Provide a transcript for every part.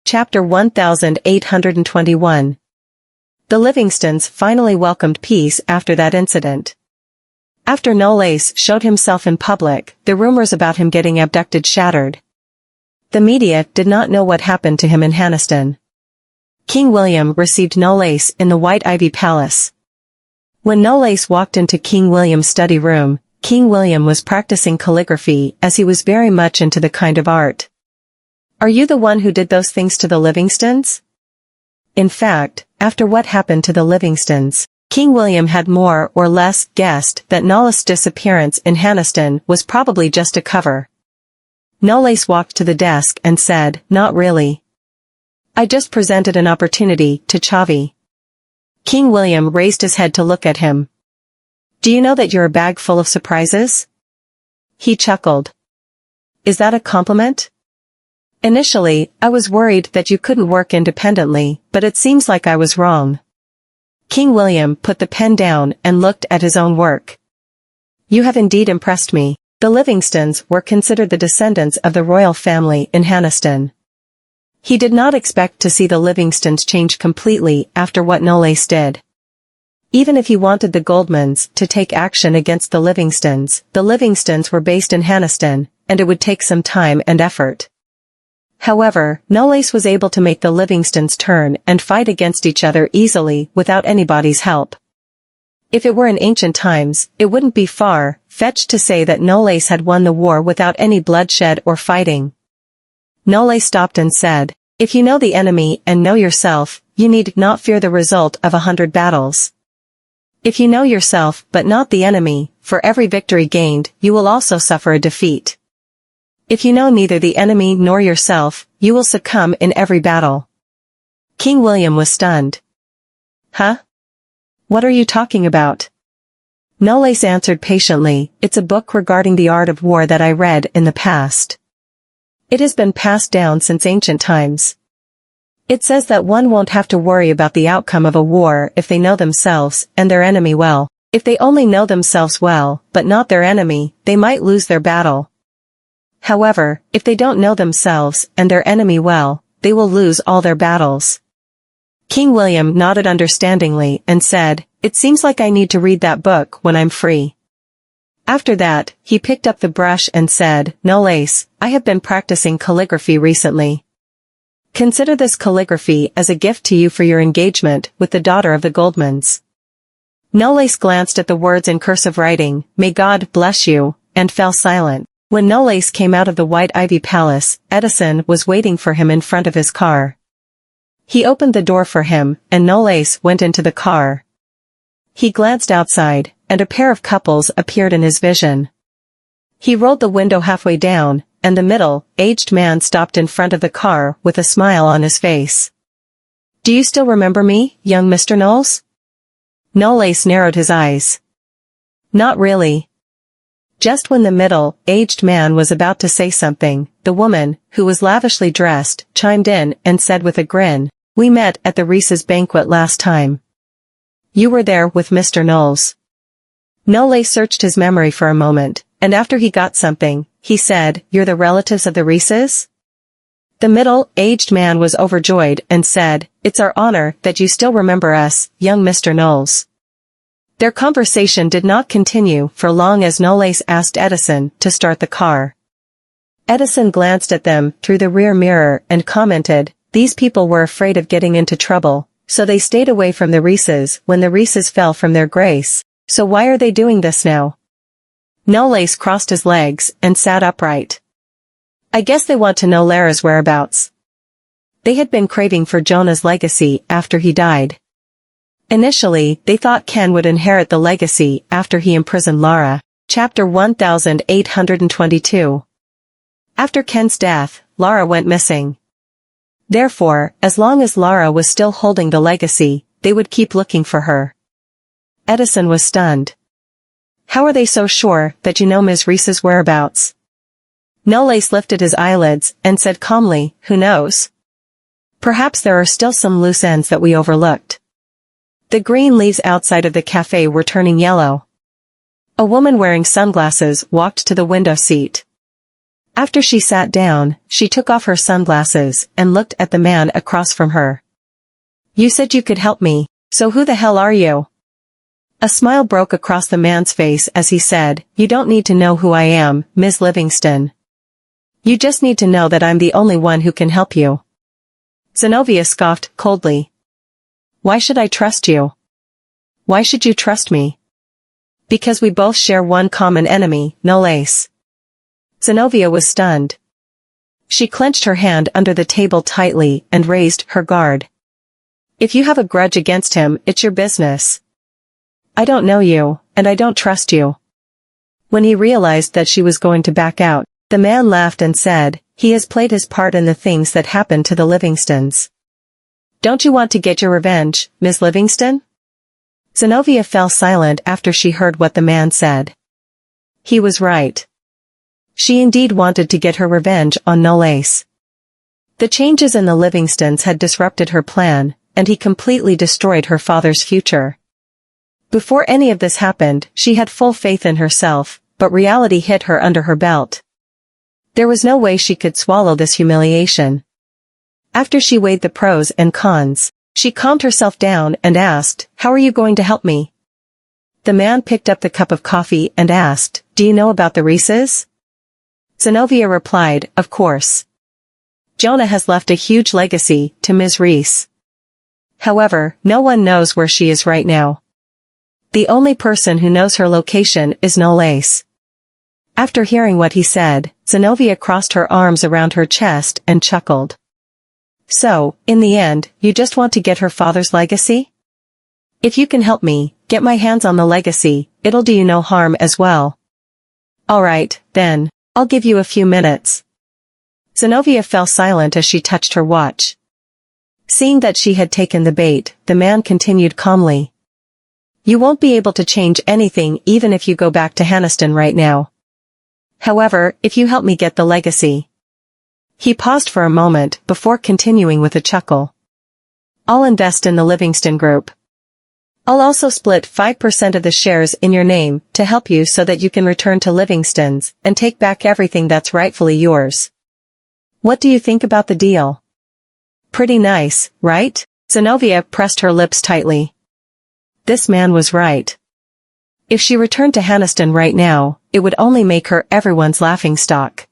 Chapter 1821. The Livingstons finally welcomed peace after that incident. After Knollys showed himself in public, the rumors about him getting abducted shattered. The media did not know what happened to him in Hannaston. King William received Knollys in the White Ivy Palace. When Knollys walked into King William's study room, King William was practicing calligraphy as he was very much into the kind of art. "Are you the one who did those things to the Livingstons?" In fact, after what happened to the Livingstons, King William had more or less guessed that Knollys' disappearance in Hannaston was probably just a cover. Knollys walked to the desk and said, "Not really. I just presented an opportunity to Chavi." King William raised his head to look at him. "Do you know that you're a bag full of surprises?" He chuckled. "Is that a compliment?" "Initially, I was worried that you couldn't work independently, but it seems like I was wrong." King William put the pen down and looked at his own work. "You have indeed impressed me." The Livingstons were considered the descendants of the royal family in Hannaston. He did not expect to see the Livingstons change completely after what Knollys did. Even if he wanted the Goldmans to take action against the Livingstons were based in Hannaston, and it would take some time and effort. However, Knollys was able to make the Livingstons turn and fight against each other easily without anybody's help. If it were in ancient times, it wouldn't be far-fetched to say that Knollys had won the war without any bloodshed or fighting. Knollys stopped and said, "If you know the enemy and know yourself, you need not fear the result of 100 battles. If you know yourself but not the enemy, for every victory gained, you will also suffer a defeat. If you know neither the enemy nor yourself, you will succumb in every battle." King William was stunned. "Huh? What are you talking about?" Knollys answered patiently, "It's a book regarding the art of war that I read in the past. It has been passed down since ancient times. It says that one won't have to worry about the outcome of a war if they know themselves and their enemy well. If they only know themselves well, but not their enemy, they might lose their battle. However, if they don't know themselves and their enemy well, they will lose all their battles." King William nodded understandingly and said, "It seems like I need to read that book when I'm free." After that, he picked up the brush and said, "Knollys, I have been practicing calligraphy recently. Consider this calligraphy as a gift to you for your engagement with the daughter of the Goldmans." Knollys glanced at the words in cursive writing, "May God bless you," and fell silent. When Knollys came out of the White Ivy Palace, Edison was waiting for him in front of his car. He opened the door for him, and Knollys went into the car. He glanced outside, and a pair of couples appeared in his vision. He rolled the window halfway down, and the middle-aged man stopped in front of the car with a smile on his face. "Do you still remember me, young Mr. Knowles?" Knollys narrowed his eyes. "Not really." Just when the middle-aged man was about to say something, the woman, who was lavishly dressed, chimed in and said with a grin, "We met at the Reese's banquet last time. You were there with Mr. Knowles." Knollys searched his memory for a moment, and after he got something, he said, "You're the relatives of the Reeses?" The middle-aged man was overjoyed and said, "It's our honor that you still remember us, young Mr. Knowles." Their conversation did not continue for long as Knollys asked Edison to start the car. Edison glanced at them through the rear mirror and commented, "These people were afraid of getting into trouble, so they stayed away from the Reeses when the Reeses fell from their grace, so why are they doing this now?" Knollys crossed his legs and sat upright. "I guess they want to know Lara's whereabouts. They had been craving for Jonah's legacy after he died. Initially, they thought Ken would inherit the legacy after he imprisoned Lara." Chapter 1822. After Ken's death, Lara went missing. Therefore, as long as Lara was still holding the legacy, they would keep looking for her. Edison was stunned. "How are they so sure that you know Ms. Reese's whereabouts?" Knollys lifted his eyelids and said calmly, "Who knows? Perhaps there are still some loose ends that we overlooked." The green leaves outside of the cafe were turning yellow. A woman wearing sunglasses walked to the window seat. After she sat down, she took off her sunglasses and looked at the man across from her. You said you could help me, so who the hell are you? A smile broke across the man's face as he said, You don't need to know who I am, Ms. Livingston. You just need to know that I'm the only one who can help you. Zenobia scoffed coldly. Why should I trust you? Why should you trust me? Because we both share one common enemy, Nolais. Zenobia was stunned. She clenched her hand under the table tightly and raised her guard. If you have a grudge against him, it's your business. I don't know you, and I don't trust you. When he realized that she was going to back out, the man laughed and said, He has played his part in the things that happened to the Livingstons. Don't you want to get your revenge, Miss Livingston? Zenobia fell silent after she heard what the man said. He was right. She indeed wanted to get her revenge on Nolais. The changes in the Livingstons had disrupted her plan, and he completely destroyed her father's future. Before any of this happened, she had full faith in herself, but reality hit her under her belt. There was no way she could swallow this humiliation. After she weighed the pros and cons, she calmed herself down and asked, How are you going to help me? The man picked up the cup of coffee and asked, Do you know about the Reeses? Zenobia replied, Of course. Jonah has left a huge legacy to Ms. Reese. However, no one knows where she is right now. The only person who knows her location is Nolais. After hearing what he said, Zenobia crossed her arms around her chest and chuckled. So, in the end, you just want to get her father's legacy? If you can help me, get my hands on the legacy, it'll do you no harm as well. Alright, then, I'll give you a few minutes. Zenobia fell silent as she touched her watch. Seeing that she had taken the bait, the man continued calmly. You won't be able to change anything even if you go back to Haniston right now. However, if you help me get the legacy. He paused for a moment before continuing with a chuckle. I'll invest in the Livingston Group. I'll also split 5% of the shares in your name to help you so that you can return to Livingston's and take back everything that's rightfully yours. What do you think about the deal? Pretty nice, right? Zenobia pressed her lips tightly. This man was right. If she returned to Haniston right now, it would only make her everyone's laughingstock.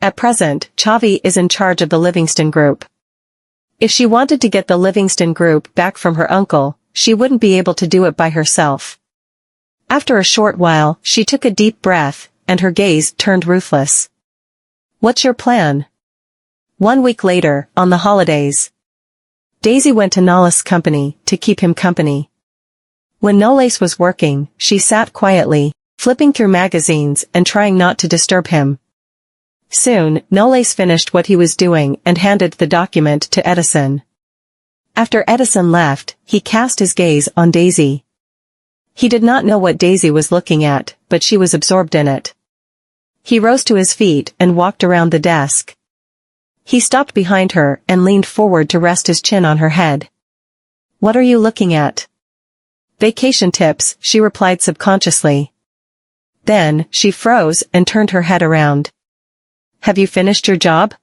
At present, Chavi is in charge of the Livingston Group. If she wanted to get the Livingston Group back from her uncle, she wouldn't be able to do it by herself. After a short while, she took a deep breath, and her gaze turned ruthless. What's your plan? 1 week later, on the holidays. Daisy went to Nolais' company to keep him company. When Nolais was working, she sat quietly, flipping through magazines and trying not to disturb him. Soon, Nolais finished what he was doing and handed the document to Edison. After Edison left, he cast his gaze on Daisy. He did not know what Daisy was looking at, but she was absorbed in it. He rose to his feet and walked around the desk. He stopped behind her and leaned forward to rest his chin on her head. What are you looking at? Vacation tips, she replied subconsciously. Then, she froze and turned her head around. Have you finished your job?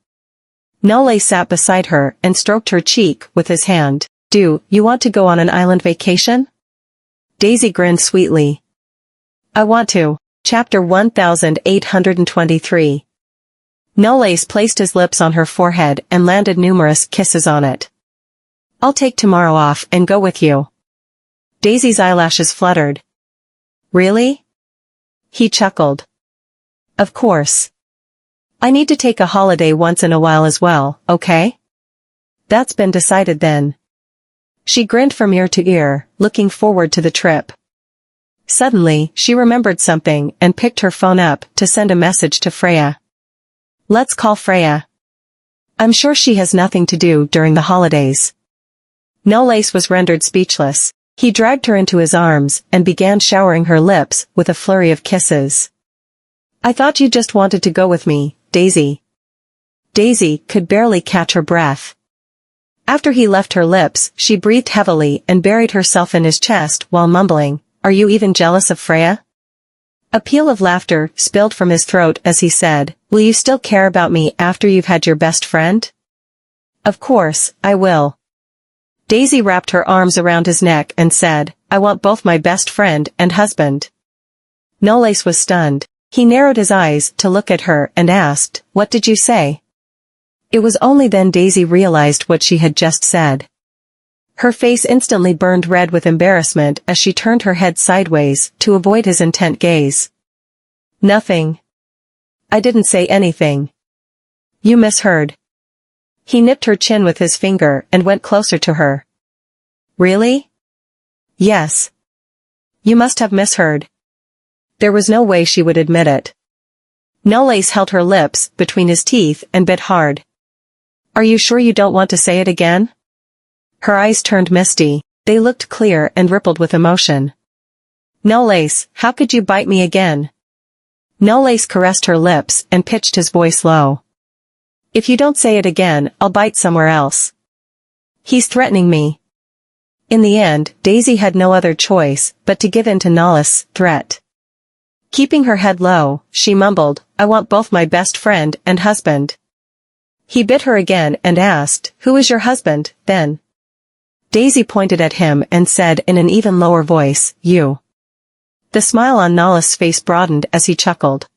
Nolais sat beside her and stroked her cheek with his hand. Do you want to go on an island vacation? Daisy grinned sweetly. I want to. Chapter 1823. Nolais placed his lips on her forehead and landed numerous kisses on it. I'll take tomorrow off and go with you. Daisy's eyelashes fluttered. Really? He chuckled. Of course. I need to take a holiday once in a while as well, okay? That's been decided then. She grinned from ear to ear, looking forward to the trip. Suddenly, she remembered something and picked her phone up to send a message to Freya. Let's call Freya. I'm sure she has nothing to do during the holidays. Nolais was rendered speechless. He dragged her into his arms and began showering her lips with a flurry of kisses. I thought you just wanted to go with me, Daisy. Daisy could barely catch her breath. After he left her lips, she breathed heavily and buried herself in his chest while mumbling, Are you even jealous of Freya? A peal of laughter spilled from his throat as he said, "Will you still care about me after you've had your best friend?" "Of course, I will." Daisy wrapped her arms around his neck and said, "I want both my best friend and husband." Knowles was stunned. He narrowed his eyes to look at her and asked, "What did you say?" It was only then Daisy realized what she had just said. Her face instantly burned red with embarrassment as she turned her head sideways to avoid his intent gaze. "Nothing. I didn't say anything. You misheard." He nipped her chin with his finger and went closer to her. "Really?" "Yes. You must have misheard." There was no way she would admit it. Knowles held her lips between his teeth and bit hard. "Are you sure you don't want to say it again?" Her eyes turned misty. They looked clear and rippled with emotion. "Knowles, how could you bite me again?" Knowles caressed her lips and pitched his voice low. "If you don't say it again, I'll bite somewhere else." "He's threatening me." In the end, Daisy had no other choice but to give in to Knowles' threat. Keeping her head low, she mumbled, "I want both my best friend and husband." He bit her again and asked, "Who is your husband, then?" Daisy pointed at him and said in an even lower voice, "You." The smile on Knowles' face broadened as he chuckled.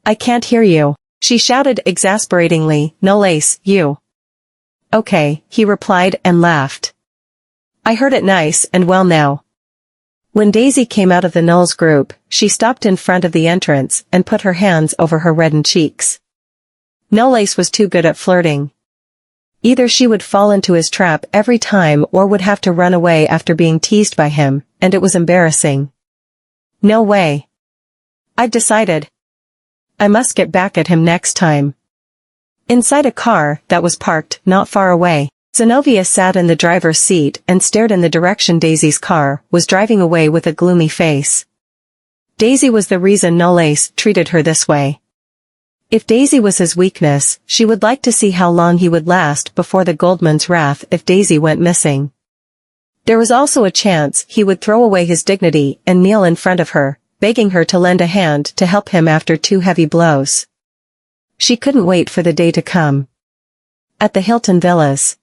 "I can't hear you," she shouted exasperatingly. "Knowles, you." "Okay," he replied and laughed. "I heard it nice and well now." When Daisy came out of the Knowles group, she stopped in front of the entrance and put her hands over her reddened cheeks. Knowles was too good at flirting. Either she would fall into his trap every time or would have to run away after being teased by him, and it was embarrassing. "No way. I've decided. I must get back at him next time." Inside a car that was parked not far away, Zenobia sat in the driver's seat and stared in the direction Daisy's car was driving away with a gloomy face. Daisy was the reason Knowles treated her this way. If Daisy was his weakness, she would like to see how long he would last before the Goldman's wrath if Daisy went missing. There was also a chance he would throw away his dignity and kneel in front of her, begging her to lend a hand to help him after 2 heavy blows. She couldn't wait for the day to come. At the Hilton Villas,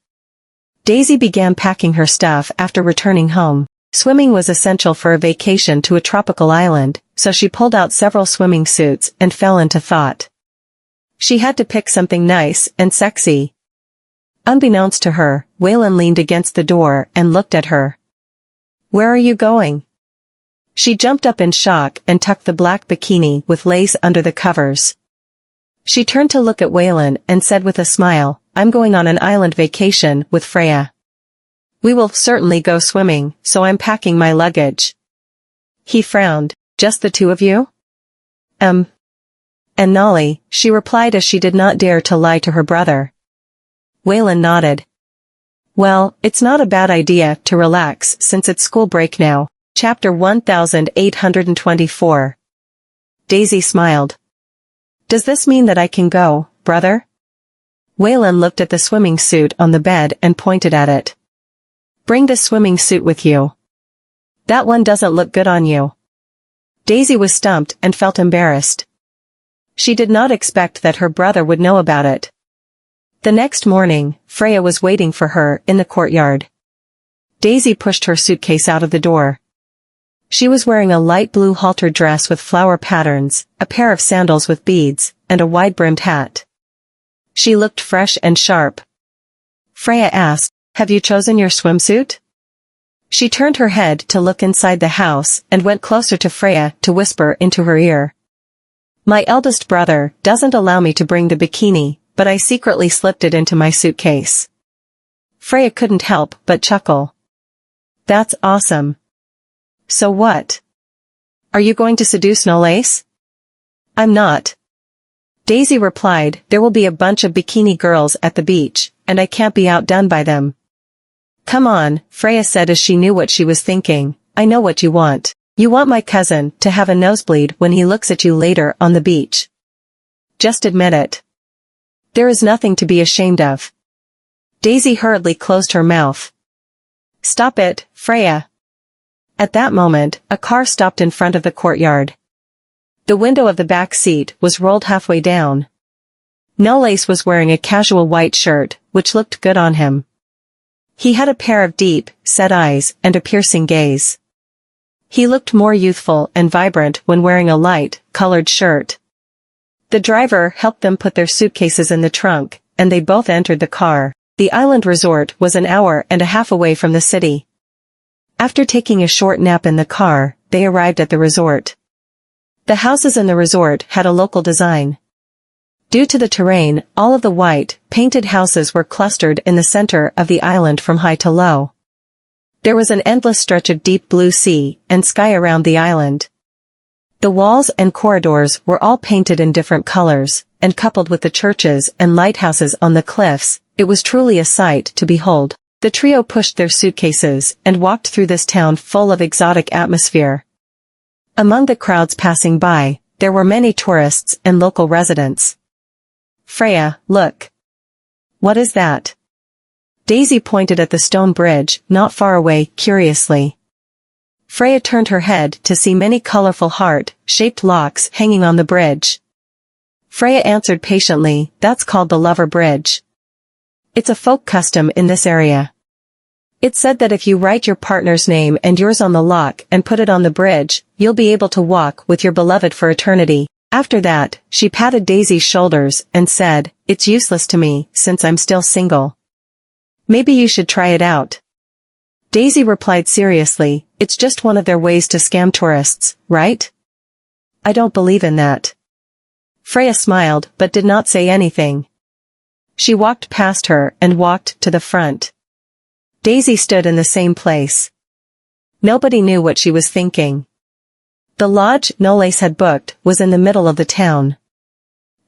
Daisy began packing her stuff after returning home. Swimming was essential for a vacation to a tropical island, so she pulled out several swimming suits and fell into thought. She had to pick something nice and sexy. Unbeknownst to her, Waylon leaned against the door and looked at her. "Where are you going?" She jumped up in shock and tucked the black bikini with lace under the covers. She turned to look at Waylon and said with a smile, "I'm going on an island vacation with Freya. We will certainly go swimming, so I'm packing my luggage." He frowned. "Just the two of you?" And Nolly," she replied as she did not dare to lie to her brother. Waylon nodded. "Well, it's not a bad idea to relax since it's school break now." Chapter 1824. Daisy smiled. "Does this mean that I can go, brother?" Waylon looked at the swimming suit on the bed and pointed at it. "Bring this swimming suit with you. That one doesn't look good on you." Daisy was stumped and felt embarrassed. She did not expect that her brother would know about it. The next morning, Freya was waiting for her in the courtyard. Daisy pushed her suitcase out of the door. She was wearing a light blue halter dress with flower patterns, a pair of sandals with beads, and a wide-brimmed hat. She looked fresh and sharp. Freya asked, "Have you chosen your swimsuit?" She turned her head to look inside the house and went closer to Freya to whisper into her ear. "My eldest brother doesn't allow me to bring the bikini, but I secretly slipped it into my suitcase." Freya couldn't help but chuckle. "That's awesome. So what? Are you going to seduce Knowles?" "I'm not." Daisy replied, "There will be a bunch of bikini girls at the beach, and I can't be outdone by them." "Come on," Freya said as she knew what she was thinking, "I know what you want. You want my cousin to have a nosebleed when he looks at you later on the beach. Just admit it. There is nothing to be ashamed of." Daisy hurriedly closed her mouth. "Stop it, Freya." At that moment, a car stopped in front of the courtyard. The window of the back seat was rolled halfway down. Nolace was wearing a casual white shirt, which looked good on him. He had a pair of deep, set eyes and a piercing gaze. He looked more youthful and vibrant when wearing a light, colored shirt. The driver helped them put their suitcases in the trunk, and they both entered the car. The island resort was an hour and a half away from the city. After taking a short nap in the car, they arrived at the resort. The houses in the resort had a local design. Due to the terrain, all of the white, painted houses were clustered in the center of the island from high to low. There was an endless stretch of deep blue sea and sky around the island. The walls and corridors were all painted in different colors, and coupled with the churches and lighthouses on the cliffs, it was truly a sight to behold. The trio pushed their suitcases and walked through this town full of exotic atmosphere. Among the crowds passing by, there were many tourists and local residents. "Freya, look. What is that?" Daisy pointed at the stone bridge, not far away, curiously. Freya turned her head to see many colorful heart-shaped locks hanging on the bridge. Freya answered patiently, "That's called the Lover Bridge. It's a folk custom in this area. It's said that if you write your partner's name and yours on the lock and put it on the bridge, you'll be able to walk with your beloved for eternity." After that, she patted Daisy's shoulders and said, "It's useless to me, since I'm still single. Maybe you should try it out." Daisy replied seriously, "It's just one of their ways to scam tourists, right? I don't believe in that." Freya smiled but did not say anything. She walked past her and walked to the front. Daisy stood in the same place. Nobody knew what she was thinking. The lodge Nolace had booked was in the middle of the town.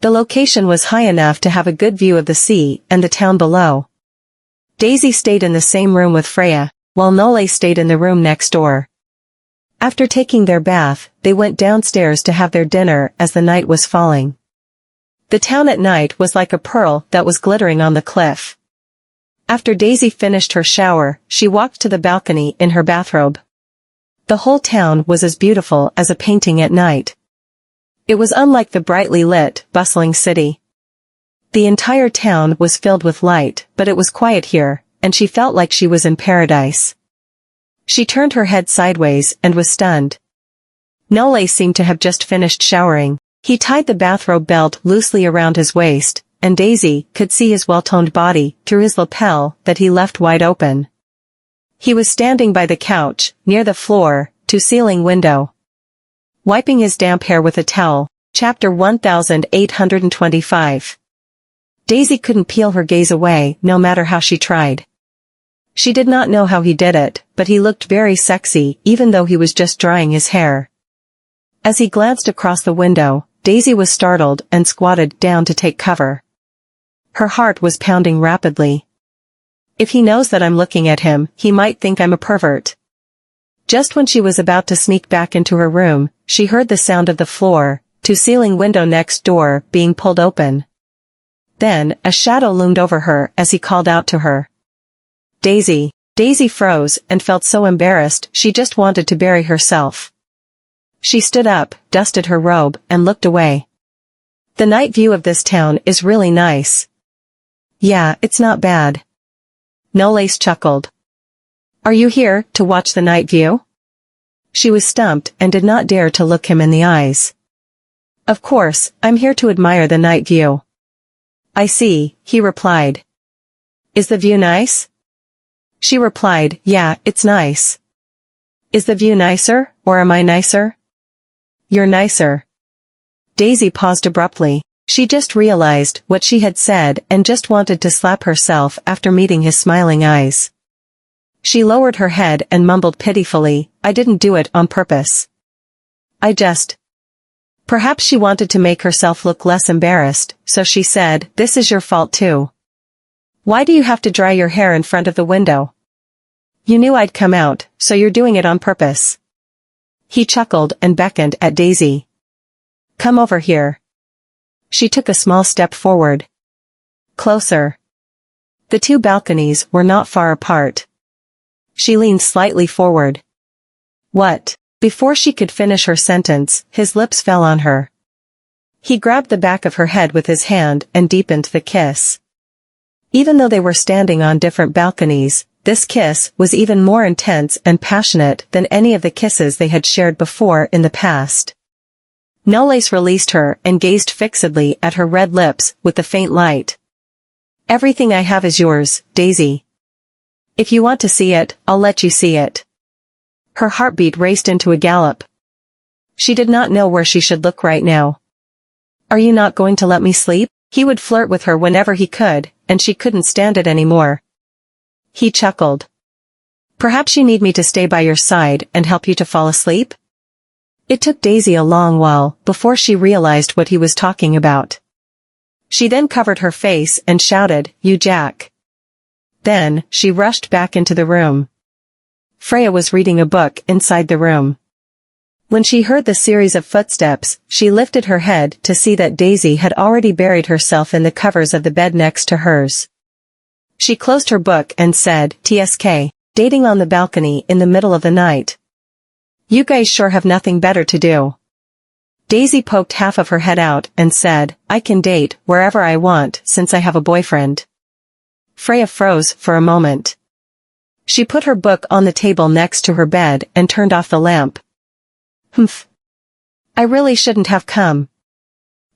The location was high enough to have a good view of the sea and the town below. Daisy stayed in the same room with Freya, while Nolace stayed in the room next door. After taking their bath, they went downstairs to have their dinner as the night was falling. The town at night was like a pearl that was glittering on the cliff. After Daisy finished her shower, she walked to the balcony in her bathrobe. The whole town was as beautiful as a painting at night. It was unlike the brightly lit, bustling city. The entire town was filled with light, but it was quiet here, and she felt like she was in paradise. She turned her head sideways and was stunned. Nolace seemed to have just finished showering. He tied the bathrobe belt loosely around his waist, and Daisy could see his well-toned body through his lapel that he left wide open. He was standing by the couch, near the floor-to-ceiling window. Wiping his damp hair with a towel. Chapter 1825. Daisy couldn't peel her gaze away, no matter how she tried. She did not know how he did it, but he looked very sexy, even though he was just drying his hair. As he glanced across the window, Daisy was startled and squatted down to take cover. Her heart was pounding rapidly. If he knows that I'm looking at him, he might think I'm a pervert. Just when she was about to sneak back into her room, she heard the sound of the floor-to-ceiling window next door being pulled open. Then, a shadow loomed over her as he called out to her. "Daisy." Daisy froze and felt so embarrassed she just wanted to bury herself. She stood up, dusted her robe, and looked away. "The night view of this town is really nice." "Yeah, it's not bad." Nolace chuckled. "Are you here to watch the night view?" She was stumped and did not dare to look him in the eyes. "Of course, I'm here to admire the night view." "I see," he replied. "Is the view nice?" She replied, "Yeah, it's nice." "Is the view nicer, or am I nicer?" "You're nicer." Daisy paused abruptly. She just realized what she had said and just wanted to slap herself after meeting his smiling eyes. She lowered her head and mumbled pitifully, "I didn't do it on purpose. I just..." Perhaps she wanted to make herself look less embarrassed, so she said, "This is your fault too. Why do you have to dry your hair in front of the window? You knew I'd come out, so you're doing it on purpose." He chuckled and beckoned at Daisy. "Come over here." She took a small step forward. Closer. The two balconies were not far apart. She leaned slightly forward. "What?" Before she could finish her sentence, his lips fell on her. He grabbed the back of her head with his hand and deepened the kiss. Even though they were standing on different balconies, this kiss was even more intense and passionate than any of the kisses they had shared before in the past. Nollace released her and gazed fixedly at her red lips with the faint light. "Everything I have is yours, Daisy. If you want to see it, I'll let you see it." Her heartbeat raced into a gallop. She did not know where she should look right now. "Are you not going to let me sleep?" He would flirt with her whenever he could, and she couldn't stand it anymore. He chuckled. "Perhaps you need me to stay by your side and help you to fall asleep?" It took Daisy a long while before she realized what he was talking about. She then covered her face and shouted, "You Jack." Then, she rushed back into the room. Freya was reading a book inside the room. When she heard the series of footsteps, she lifted her head to see that Daisy had already buried herself in the covers of the bed next to hers. She closed her book and said, "TSK, dating on the balcony in the middle of the night. You guys sure have nothing better to do." Daisy poked half of her head out and said, "I can date wherever I want since I have a boyfriend." Freya froze for a moment. She put her book on the table next to her bed and turned off the lamp. "Humph. I really shouldn't have come."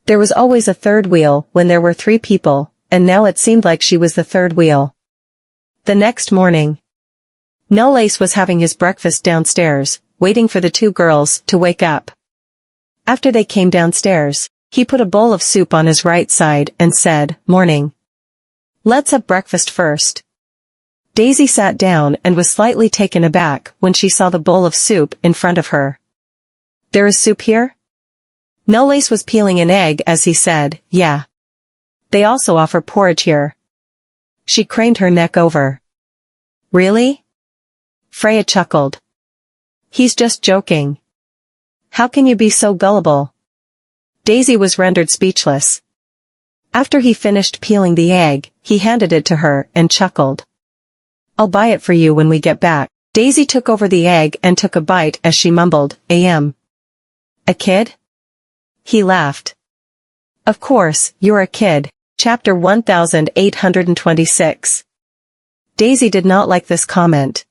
There was always a third wheel when there were 3 people, and now it seemed like she was the third wheel. The next morning, Nollace was having his breakfast downstairs, waiting for the 2 girls to wake up. After they came downstairs, he put a bowl of soup on his right side and said, "Morning. Let's have breakfast first." Daisy sat down and was slightly taken aback when she saw the bowl of soup in front of her. "There is soup here?" Nollace was peeling an egg as he said, "Yeah. They also offer porridge here." She craned her neck over. "Really?" Freya chuckled. "He's just joking. How can you be so gullible?" Daisy was rendered speechless. After he finished peeling the egg, he handed it to her and chuckled. "I'll buy it for you when we get back." Daisy took over the egg and took a bite as she mumbled, "A kid?" He laughed. "Of course, you're a kid." Chapter 1826. Daisy did not like this comment.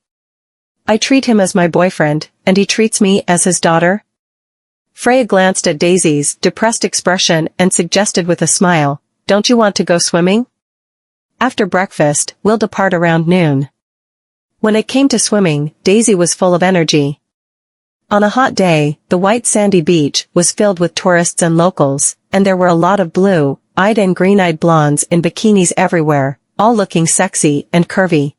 "I treat him as my boyfriend, and he treats me as his daughter?" Freya glanced at Daisy's depressed expression and suggested with a smile, "Don't you want to go swimming? After breakfast, we'll depart around noon." When it came to swimming, Daisy was full of energy. On a hot day, the white sandy beach was filled with tourists and locals, and there were a lot of blue-eyed and green-eyed blondes in bikinis everywhere, all looking sexy and curvy.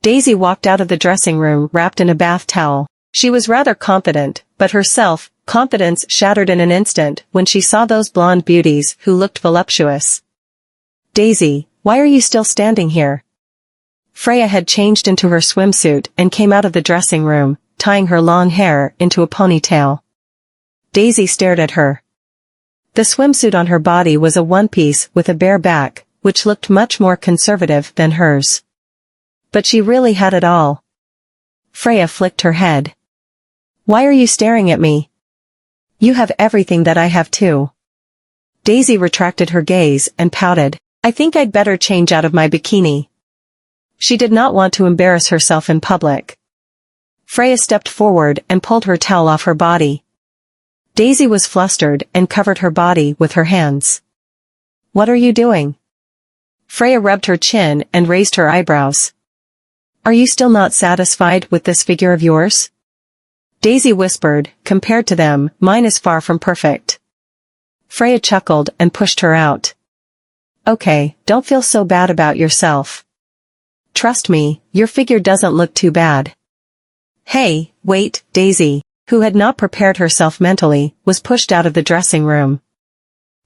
Daisy walked out of the dressing room wrapped in a bath towel. She was rather confident, but her self-confidence shattered in an instant when she saw those blonde beauties who looked voluptuous. "Daisy, why are you still standing here?" Freya had changed into her swimsuit and came out of the dressing room, tying her long hair into a ponytail. Daisy stared at her. The swimsuit on her body was a one-piece with a bare back, which looked much more conservative than hers. But she really had it all. Freya flicked her head. "Why are you staring at me? You have everything that I have too." Daisy retracted her gaze and pouted. "I think I'd better change out of my bikini." She did not want to embarrass herself in public. Freya stepped forward and pulled her towel off her body. Daisy was flustered and covered her body with her hands. "What are you doing?" Freya rubbed her chin and raised her eyebrows. "Are you still not satisfied with this figure of yours?" Daisy whispered, "Compared to them, mine is far from perfect." Freya chuckled and pushed her out. "Okay, don't feel so bad about yourself. Trust me, your figure doesn't look too bad." "Hey, wait," Daisy, who had not prepared herself mentally, was pushed out of the dressing room.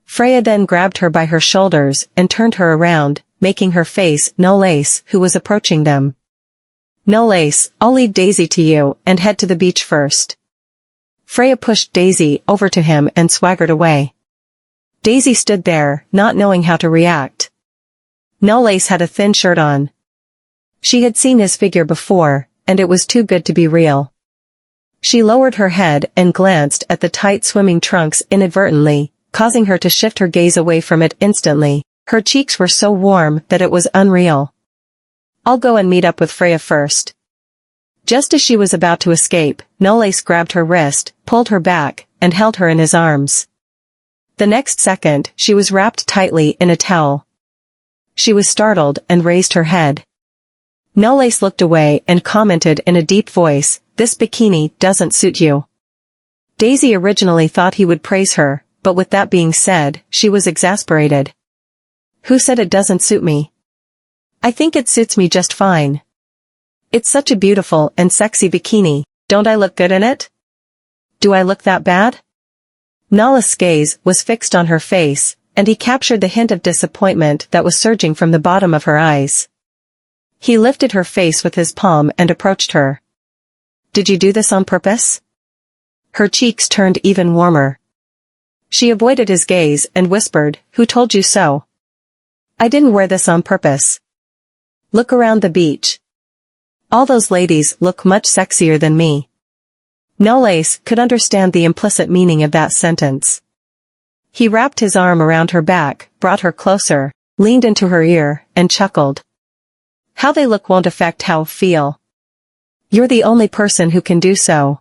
Freya then grabbed her by her shoulders and turned her around, making her face Nollace, who was approaching them. "Nollace, I'll leave Daisy to you and head to the beach first." Freya pushed Daisy over to him and swaggered away. Daisy stood there, not knowing how to react. Nollace had a thin shirt on. She had seen his figure before, and it was too good to be real. She lowered her head and glanced at the tight swimming trunks inadvertently, causing her to shift her gaze away from it instantly. Her cheeks were so warm that it was unreal. I'll go and meet up with Freya first. Just as she was about to escape, Nolace grabbed her wrist, pulled her back, and held her in his arms. The next second, she was wrapped tightly in a towel. She was startled and raised her head. Nolace looked away and commented in a deep voice, "This bikini doesn't suit you." Daisy originally thought he would praise her, but with that being said, she was exasperated. Who said it doesn't suit me? I think it suits me just fine. It's such a beautiful and sexy bikini. Don't I look good in it? Do I look that bad? Nolace's gaze was fixed on her face, and he captured the hint of disappointment that was surging from the bottom of her eyes. He lifted her face with his palm and approached her. Did you do this on purpose? Her cheeks turned even warmer. She avoided his gaze and whispered, "Who told you so?" I didn't wear this on purpose. Look around the beach. All those ladies look much sexier than me. Nolace could understand the implicit meaning of that sentence. He wrapped his arm around her back, brought her closer, leaned into her ear, and chuckled. How they look won't affect how I feel. You're the only person who can do so.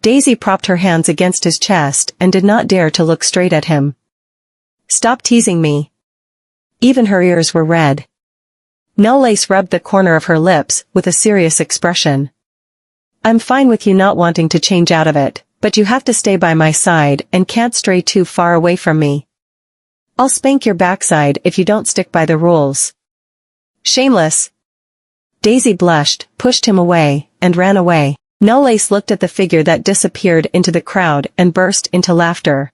Daisy propped her hands against his chest and did not dare to look straight at him. Stop teasing me. Even her ears were red. Nolace rubbed the corner of her lips with a serious expression. I'm fine with you not wanting to change out of it, but you have to stay by my side and can't stray too far away from me. I'll spank your backside if you don't stick by the rules. Shameless. Daisy blushed, pushed him away, and ran away. Nolace looked at the figure that disappeared into the crowd and burst into laughter.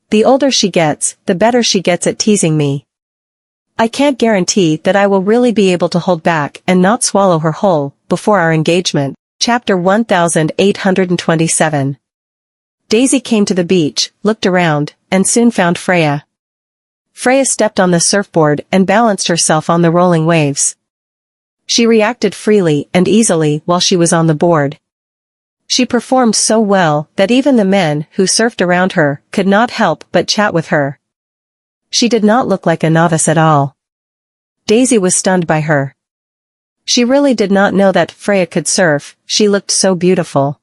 The older she gets, the better she gets at teasing me. I can't guarantee that I will really be able to hold back and not swallow her whole before our engagement. Chapter 1827. Daisy came to the beach, looked around, and soon found Freya. Freya stepped on the surfboard and balanced herself on the rolling waves. She reacted freely and easily while she was on the board. She performed so well that even the men who surfed around her could not help but chat with her. She did not look like a novice at all. Daisy was stunned by her. She really did not know that Freya could surf, she looked so beautiful.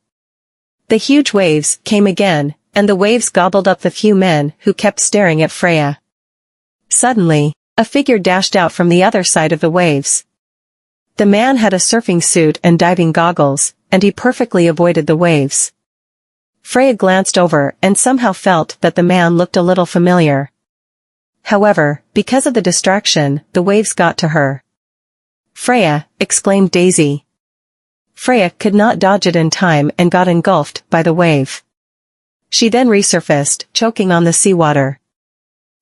The huge waves came again, and the waves gobbled up the few men who kept staring at Freya. Suddenly, a figure dashed out from the other side of the waves. The man had a surfing suit and diving goggles, and he perfectly avoided the waves. Freya glanced over and somehow felt that the man looked a little familiar. However, because of the distraction, the waves got to her. Freya, exclaimed Daisy. Freya could not dodge it in time and got engulfed by the wave. She then resurfaced, choking on the seawater.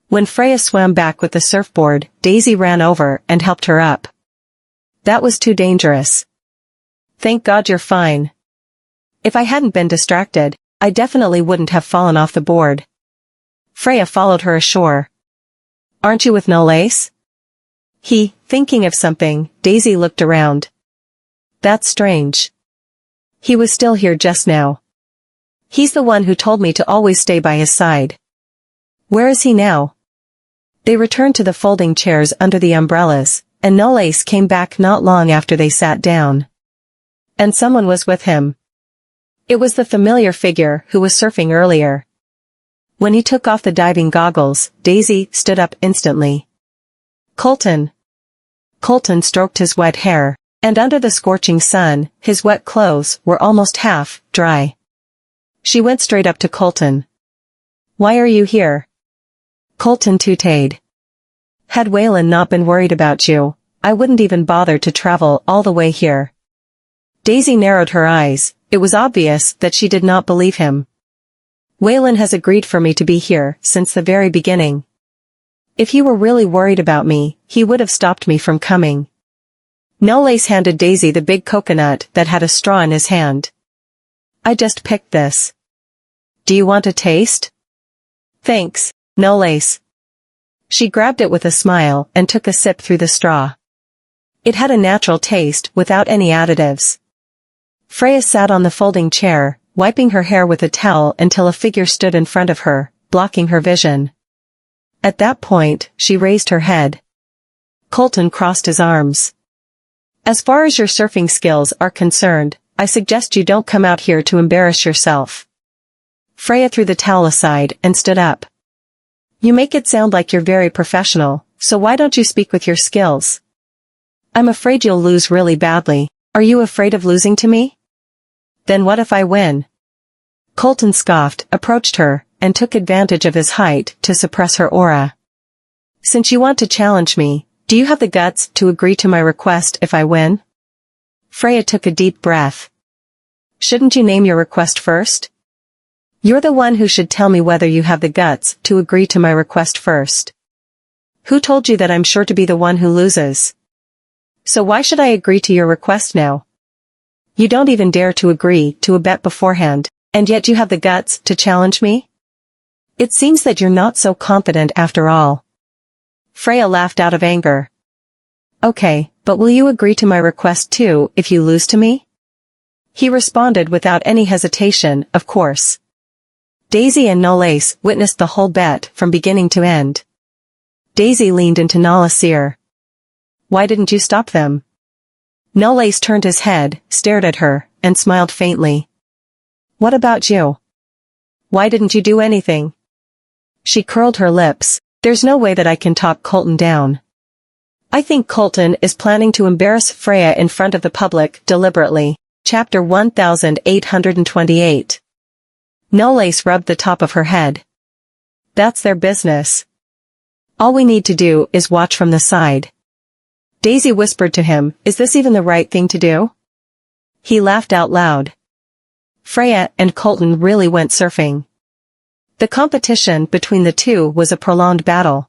When Freya swam back with the surfboard, Daisy ran over and helped her up. That was too dangerous. Thank God you're fine. If I hadn't been distracted, I definitely wouldn't have fallen off the board. Freya followed her ashore. Aren't you with Nolace? Thinking of something, Daisy looked around. That's strange. He was still here just now. He's the one who told me to always stay by his side. Where is he now? They returned to the folding chairs under the umbrellas, and Nolace came back not long after they sat down. And someone was with him. It was the familiar figure who was surfing earlier. When he took off the diving goggles, Daisy stood up instantly. Colton. Colton stroked his wet hair, and under the scorching sun, his wet clothes were almost half dry. She went straight up to Colton. Why are you here? Colton tooted. Had Waylon not been worried about you, I wouldn't even bother to travel all the way here. Daisy narrowed her eyes. It was obvious that she did not believe him. Waylon has agreed for me to be here since the very beginning. If he were really worried about me, he would have stopped me from coming. Nolace handed Daisy the big coconut that had a straw in his hand. I just picked this. Do you want a taste? Thanks, Nolace. She grabbed it with a smile and took a sip through the straw. It had a natural taste without any additives. Freya sat on the folding chair, wiping her hair with a towel until a figure stood in front of her, blocking her vision. At that point, she raised her head. Colton crossed his arms. As far as your surfing skills are concerned, I suggest you don't come out here to embarrass yourself. Freya threw the towel aside and stood up. You make it sound like you're very professional, so why don't you speak with your skills? I'm afraid you'll lose really badly. Are you afraid of losing to me? Then what if I win? Colton scoffed, approached her, and took advantage of his height to suppress her aura. Since you want to challenge me, do you have the guts to agree to my request if I win? Freya took a deep breath. Shouldn't you name your request first? You're the one who should tell me whether you have the guts to agree to my request first. Who told you that I'm sure to be the one who loses? So why should I agree to your request now? You don't even dare to agree to a bet beforehand, and yet you have the guts to challenge me? It seems that you're not so confident after all. Freya laughed out of anger. Okay, but will you agree to my request too if you lose to me? He responded without any hesitation, of course. Daisy and Nolace witnessed the whole bet from beginning to end. Daisy leaned into Nala's ear. Why didn't you stop them? Nolace turned his head, stared at her, and smiled faintly. What about you? Why didn't you do anything? She curled her lips. There's no way that I can talk Colton down. I think Colton is planning to embarrass Freya in front of the public deliberately. Chapter 1828. Nolace rubbed the top of her head. That's their business. All we need to do is watch from the side. Daisy whispered to him, is this even the right thing to do? He laughed out loud. Freya and Colton really went surfing. The competition between the two was a prolonged battle.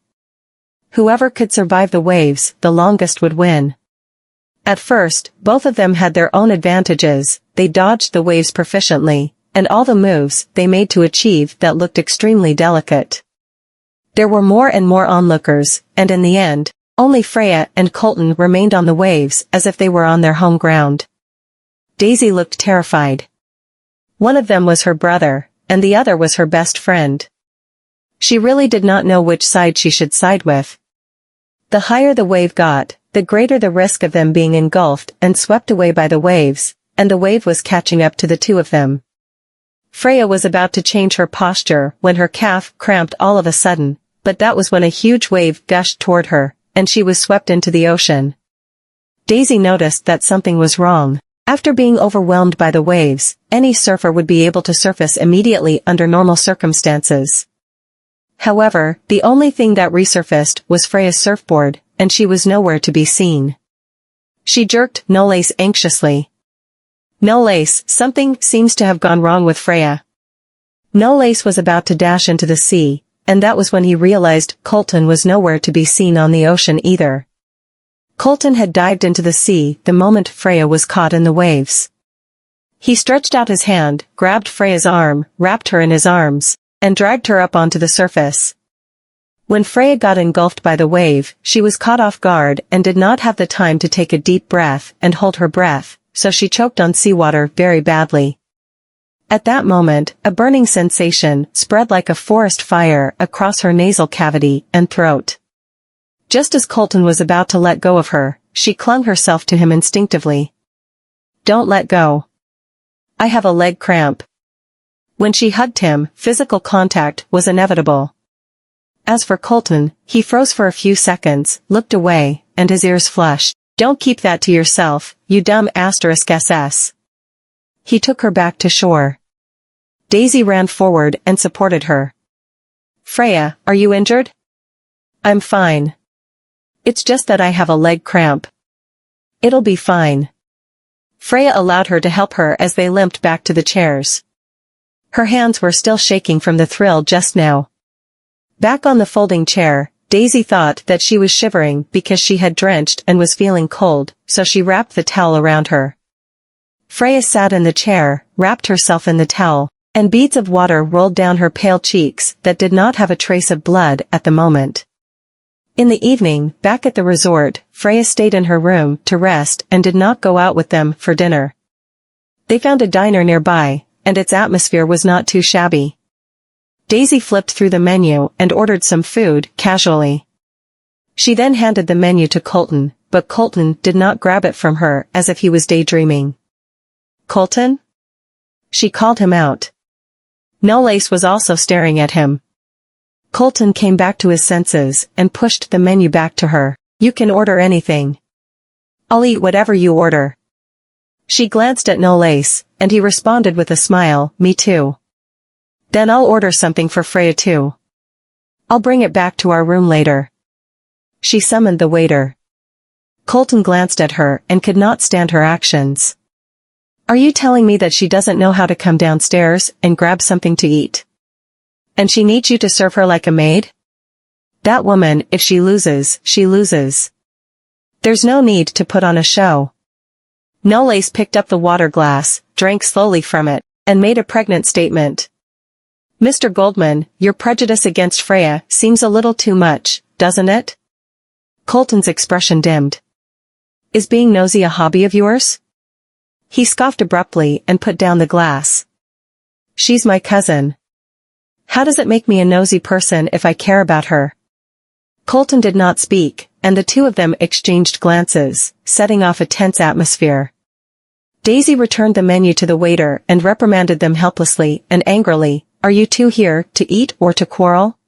Whoever could survive the waves the longest would win. At first, both of them had their own advantages. They dodged the waves proficiently, and all the moves they made to achieve that looked extremely delicate. There were more and more onlookers, and in the end, only Freya and Colton remained on the waves as if they were on their home ground. Daisy looked terrified. One of them was her brother, and the other was her best friend. She really did not know which side she should side with. The higher the wave got, the greater the risk of them being engulfed and swept away by the waves, and the wave was catching up to the two of them. Freya was about to change her posture when her calf cramped all of a sudden, but that was when a huge wave gushed toward her, and she was swept into the ocean. Daisy noticed that something was wrong. After being overwhelmed by the waves, any surfer would be able to surface immediately under normal circumstances. However, the only thing that resurfaced was Freya's surfboard, and she was nowhere to be seen. She jerked Nolace anxiously. Nolace, something seems to have gone wrong with Freya. Nolace was about to dash into the sea, and that was when he realized Colton was nowhere to be seen on the ocean either. Colton had dived into the sea the moment Freya was caught in the waves. He stretched out his hand, grabbed Freya's arm, wrapped her in his arms, and dragged her up onto the surface. When Freya got engulfed by the wave, she was caught off guard and did not have the time to take a deep breath and hold her breath, so she choked on seawater very badly. At that moment, a burning sensation spread like a forest fire across her nasal cavity and throat. Just as Colton was about to let go of her, she clung herself to him instinctively. Don't let go. I have a leg cramp. When she hugged him, physical contact was inevitable. As for Colton, he froze for a few seconds, looked away, and his ears flushed. Don't keep that to yourself, you dumb *SS. He took her back to shore. Daisy ran forward and supported her. Freya, are you injured? I'm fine. It's just that I have a leg cramp. It'll be fine. Freya allowed her to help her as they limped back to the chairs. Her hands were still shaking from the thrill just now. Back on the folding chair, Daisy thought that she was shivering because she had drenched and was feeling cold, so she wrapped the towel around her. Freya sat in the chair, wrapped herself in the towel, and beads of water rolled down her pale cheeks that did not have a trace of blood at the moment. In the evening, back at the resort, Freya stayed in her room to rest and did not go out with them for dinner. They found a diner nearby, and its atmosphere was not too shabby. Daisy flipped through the menu and ordered some food, casually. She then handed the menu to Colton, but Colton did not grab it from her as if he was daydreaming. "Colton?" She called him out. Knowles was also staring at him. Colton came back to his senses and pushed the menu back to her. "You can order anything. I'll eat whatever you order." She glanced at Knowles, and he responded with a smile, "Me too." "Then I'll order something for Freya too. I'll bring it back to our room later." She summoned the waiter. Colton glanced at her and could not stand her actions. "Are you telling me that she doesn't know how to come downstairs and grab something to eat? And she needs you to serve her like a maid? That woman, if she loses, she loses. There's no need to put on a show." Knowles picked up the water glass, drank slowly from it, and made a pregnant statement. "Mr. Goldman, your prejudice against Freya seems a little too much, doesn't it?" Colton's expression dimmed. "Is being nosy a hobby of yours?" He scoffed abruptly and put down the glass. "She's my cousin. How does it make me a nosy person if I care about her?" Colton did not speak, and the two of them exchanged glances, setting off a tense atmosphere. Daisy returned the menu to the waiter and reprimanded them helplessly and angrily. "Are you two here to eat or to quarrel?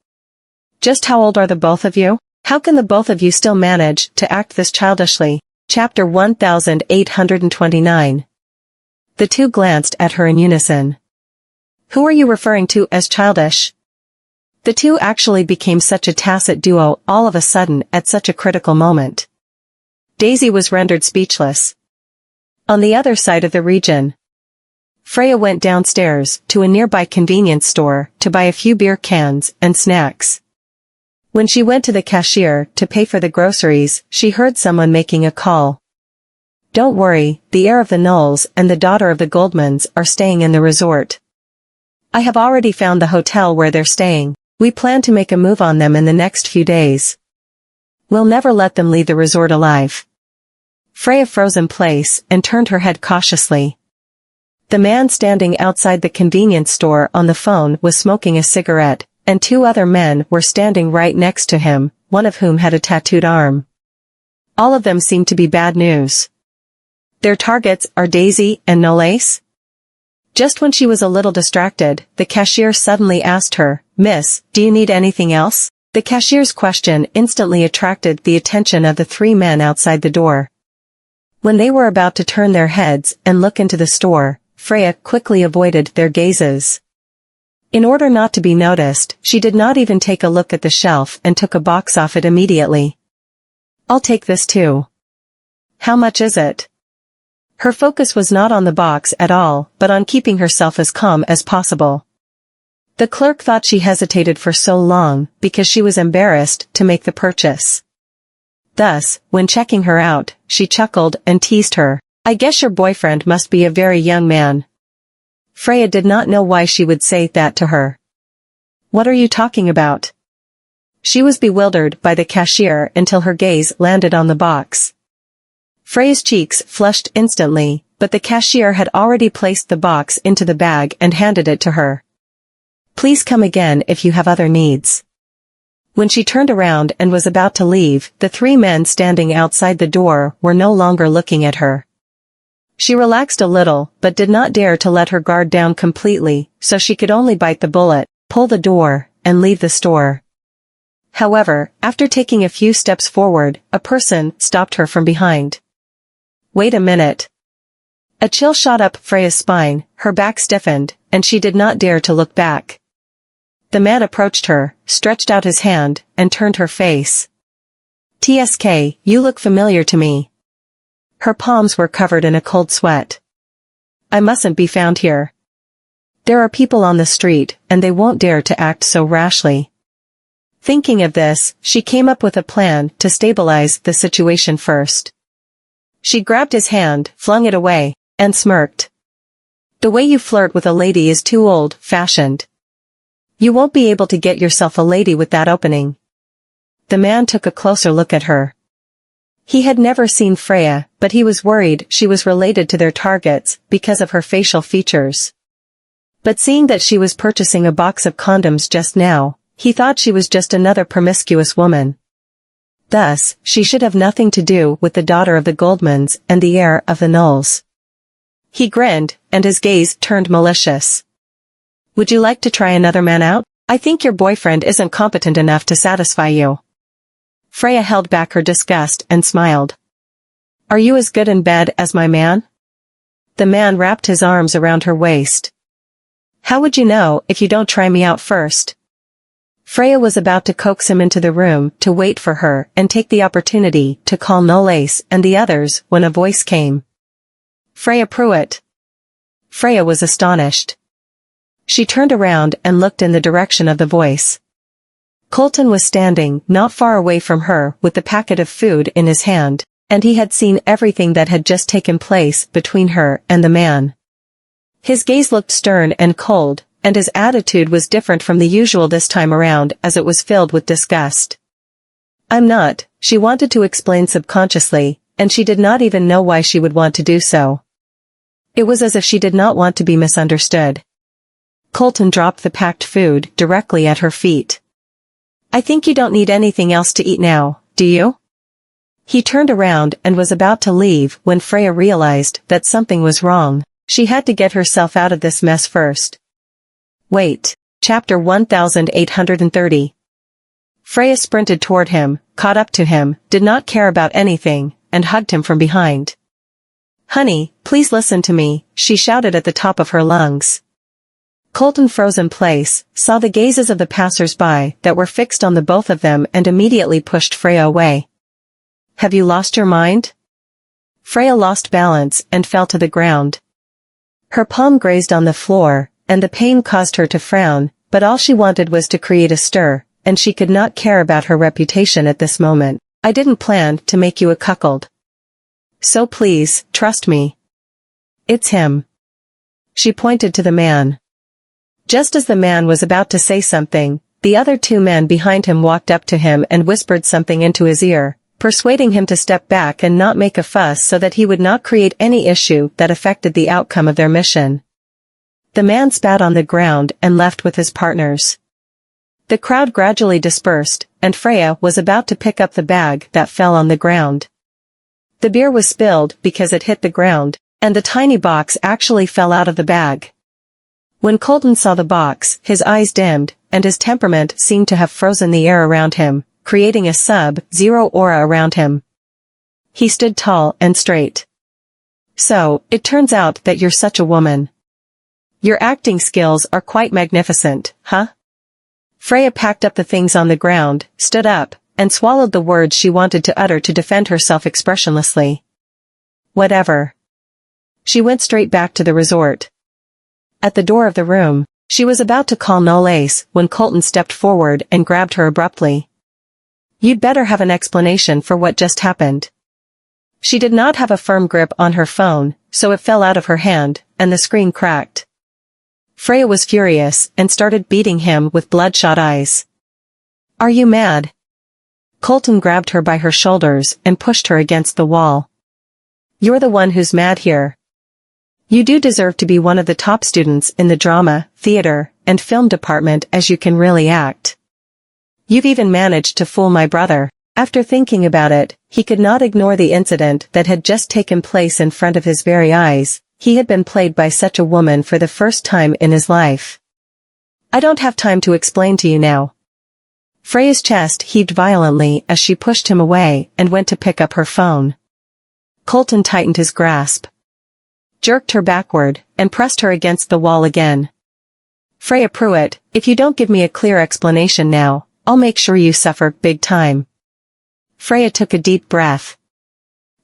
Just how old are the both of you? How can the both of you still manage to act this childishly?" Chapter 1829. The two glanced at her in unison. "Who are you referring to as childish?" The two actually became such a tacit duo all of a sudden at such a critical moment. Daisy was rendered speechless. On the other side of the region, Freya went downstairs to a nearby convenience store to buy a few beer cans and snacks. When she went to the cashier to pay for the groceries, she heard someone making a call. "Don't worry, the heir of the Knowles and the daughter of the Goldmans are staying in the resort. I have already found the hotel where they're staying. We plan to make a move on them in the next few days. We'll never let them leave the resort alive." Freya froze in place and turned her head cautiously. The man standing outside the convenience store on the phone was smoking a cigarette, and two other men were standing right next to him, one of whom had a tattooed arm. All of them seemed to be bad news. Their targets are Daisy and Knowles? Just when she was a little distracted, the cashier suddenly asked her, "Miss, do you need anything else?" The cashier's question instantly attracted the attention of the three men outside the door. When they were about to turn their heads and look into the store, Freya quickly avoided their gazes. In order not to be noticed, she did not even take a look at the shelf and took a box off it immediately. "I'll take this too." "How much is it?" Her focus was not on the box at all, but on keeping herself as calm as possible. The clerk thought she hesitated for so long because she was embarrassed to make the purchase. Thus, when checking her out, she chuckled and teased her. "I guess your boyfriend must be a very young man." Freya did not know why she would say that to her. "What are you talking about?" She was bewildered by the cashier until her gaze landed on the box. Freya's cheeks flushed instantly, but the cashier had already placed the box into the bag and handed it to her. "Please come again if you have other needs." When she turned around and was about to leave, the three men standing outside the door were no longer looking at her. She relaxed a little, but did not dare to let her guard down completely, so she could only bite the bullet, pull the door, and leave the store. However, after taking a few steps forward, a person stopped her from behind. "Wait a minute." A chill shot up Freya's spine, her back stiffened, and she did not dare to look back. The man approached her, stretched out his hand, and turned her face. "TSK, you look familiar to me." Her palms were covered in a cold sweat. "I mustn't be found here. There are people on the street, and they won't dare to act so rashly." Thinking of this, she came up with a plan to stabilize the situation first. She grabbed his hand, flung it away, and smirked. "The way you flirt with a lady is too old-fashioned. You won't be able to get yourself a lady with that opening." The man took a closer look at her. He had never seen Freya, but he was worried she was related to their targets because of her facial features. But seeing that she was purchasing a box of condoms just now, he thought she was just another promiscuous woman. Thus, she should have nothing to do with the daughter of the Goldmans and the heir of the Knowles. He grinned, and his gaze turned malicious. Would you like to try another man out? I think your boyfriend isn't competent enough to satisfy you. Freya held back her disgust and smiled. Are you as good in bed as my man? The man wrapped his arms around her waist. How would you know if you don't try me out first? Freya was about to coax him into the room to wait for her and take the opportunity to call Knowles and the others when a voice came. Freya Pruitt. Freya was astonished. She turned around and looked in the direction of the voice. Colton was standing not far away from her with the packet of food in his hand, and he had seen everything that had just taken place between her and the man. His gaze looked stern and cold, and his attitude was different from the usual this time around as it was filled with disgust. I'm not, she wanted to explain subconsciously, and she did not even know why she would want to do so. It was as if she did not want to be misunderstood. Colton dropped the packed food directly at her feet. I think you don't need anything else to eat now, do you? He turned around and was about to leave when Freya realized that something was wrong. She had to get herself out of this mess first. Wait. Chapter 1830. Freya sprinted toward him, caught up to him, did not care about anything, and hugged him from behind. Honey, please listen to me, she shouted at the top of her lungs. Colton froze in place, saw the gazes of the passers-by that were fixed on the both of them and immediately pushed Freya away. Have you lost your mind? Freya lost balance and fell to the ground. Her palm grazed on the floor, and the pain caused her to frown, but all she wanted was to create a stir, and she could not care about her reputation at this moment. I didn't plan to make you a cuckold. So please, trust me. It's him. She pointed to the man. Just as the man was about to say something, the other two men behind him walked up to him and whispered something into his ear, persuading him to step back and not make a fuss so that he would not create any issue that affected the outcome of their mission. The man spat on the ground and left with his partners. The crowd gradually dispersed, and Freya was about to pick up the bag that fell on the ground. The beer was spilled because it hit the ground, and the tiny box actually fell out of the bag. When Colton saw the box, his eyes dimmed, and his temperament seemed to have frozen the air around him, creating a sub-zero aura around him. He stood tall and straight. So, it turns out that you're such a woman. Your acting skills are quite magnificent, huh? Freya packed up the things on the ground, stood up, and swallowed the words she wanted to utter to defend herself expressionlessly. Whatever. She went straight back to the resort. At the door of the room, she was about to call Knowles when Colton stepped forward and grabbed her abruptly. You'd better have an explanation for what just happened. She did not have a firm grip on her phone, so it fell out of her hand, and the screen cracked. Freya was furious and started beating him with bloodshot eyes. Are you mad? Colton grabbed her by her shoulders and pushed her against the wall. You're the one who's mad here. You do deserve to be one of the top students in the drama, theater, and film department as you can really act. You've even managed to fool my brother. After thinking about it, he could not ignore the incident that had just taken place in front of his very eyes. He had been played by such a woman for the first time in his life. I don't have time to explain to you now. Freya's chest heaved violently as she pushed him away and went to pick up her phone. Colton tightened his grasp, jerked her backward, and pressed her against the wall again. Freya Pruitt, if you don't give me a clear explanation now, I'll make sure you suffer big time. Freya took a deep breath.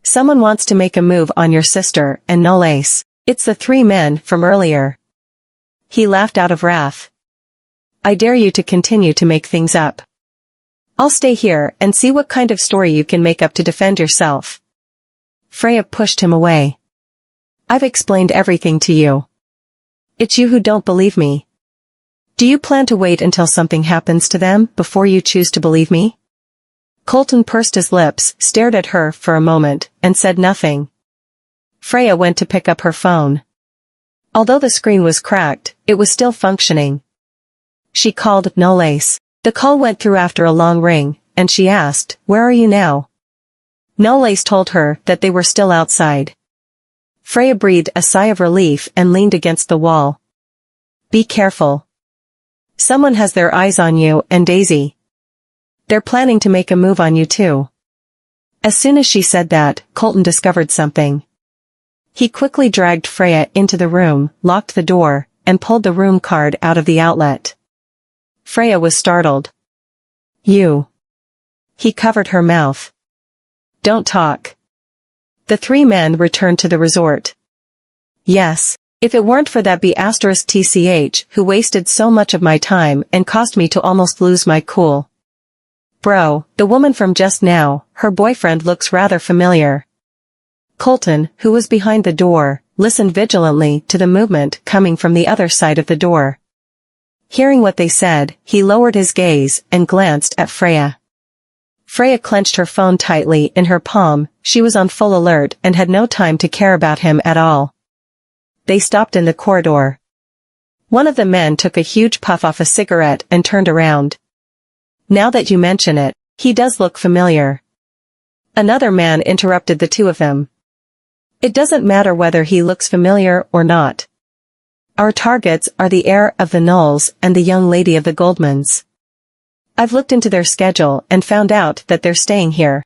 Someone wants to make a move on your sister and Knowles. It's the three men from earlier. He laughed out of wrath. I dare you to continue to make things up. I'll stay here and see what kind of story you can make up to defend yourself. Freya pushed him away. I've explained everything to you. It's you who don't believe me. Do you plan to wait until something happens to them before you choose to believe me? Colton pursed his lips, stared at her for a moment, and said nothing. Freya went to pick up her phone. Although the screen was cracked, it was still functioning. She called Nolace. The call went through after a long ring, and she asked, "Where are you now?" Nolace told her that they were still outside. Freya breathed a sigh of relief and leaned against the wall. "Be careful. Someone has their eyes on you and Daisy. They're planning to make a move on you too." As soon as she said that, Colton discovered something. He quickly dragged Freya into the room, locked the door, and pulled the room card out of the outlet. Freya was startled. "You." He covered her mouth. "Don't talk." The three men returned to the resort. "Yes, if it weren't for that B*TCH who wasted so much of my time and caused me to almost lose my cool. Bro, the woman from just now, her boyfriend looks rather familiar." Colton, who was behind the door, listened vigilantly to the movement coming from the other side of the door. Hearing what they said, he lowered his gaze and glanced at Freya. Freya clenched her phone tightly in her palm. She was on full alert and had no time to care about him at all. They stopped in the corridor. One of the men took a huge puff off a cigarette and turned around. "Now that you mention it, he does look familiar." Another man interrupted the two of them. "It doesn't matter whether he looks familiar or not. Our targets are the heir of the Knowles and the young lady of the Goldmans. I've looked into their schedule and found out that they're staying here."